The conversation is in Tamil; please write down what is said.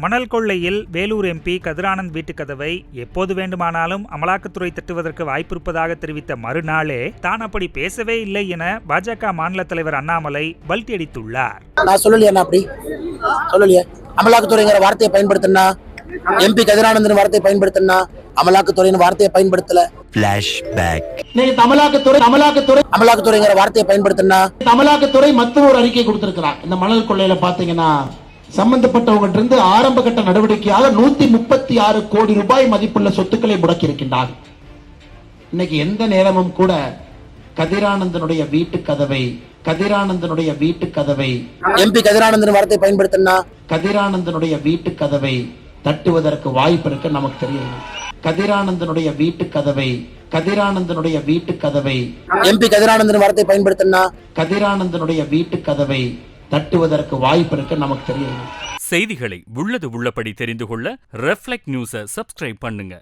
மணல் கொள்ளையில் வேலூர் எம்பி கதிரானந்த் வீட்டு கதவை எப்போது வேண்டுமானாலும் அமலாக்கத்துறை தட்டுவதற்கு வாய்ப்பிருப்பதாக தெரிவித்த மறுநாளே தான் அப்படி பேசவே இல்லை என பாஜக மாநில தலைவர் அண்ணாமலை பல்டி அடித்துள்ளார். நான் சொல்லலையே அமலாக்கத்துறைங்கிற வார்த்தையை பயன்படுத்தினா, எம்பி கதிரானந்தன் வார்த்தையை பயன்படுத்தினா, அமலாக்கத்துறையின் வார்த்தையை பயன்படுத்தல. அமலாக்கத்துறைங்கிற வார்த்தையை பயன்படுத்தினா, அமலாக்கத்துறை மற்றொரு ஒரு அறிக்கை கொடுத்திருக்கிறார். இந்த மணல் கொள்ளையில பாத்தீங்கன்னா சம்பந்தப்பட்டவங்க இருந்து ஆரம்ப கட்ட நடவடிக்கையாக 136 கோடி ரூபாய் மதிப்புள்ள சொத்துக்களை முடக்கி இருக்கின்றார். இன்னைக்கு எந்த நேரமும் கூட கதிரானந்தனுடைய வீட்டு கதவை எம்பி கதிரானந்தன் வார்த்தையை பயன்படுத்தினா, கதிரானந்தனுடைய வீட்டு கதவை தட்டுவதற்கு வாய்ப்பு இருக்கு நமக்கு தெரியும். கதிரானந்தனுடைய வீட்டு கதவை எம்பி கதிரானந்தன் வார்த்தையை பயன்படுத்தினா, கதிரானந்தனுடைய வீட்டு கதவை தட்டுவதற்கு வாய்ப்பு இருக்கு நமக்கு தெரியும். செய்திகளை உள்ளது உள்ளபடி தெரிந்து கொள்ள ரெஃப்ளெக்ட் நியூஸை சப்ஸ்கிரைப் பண்ணுங்க.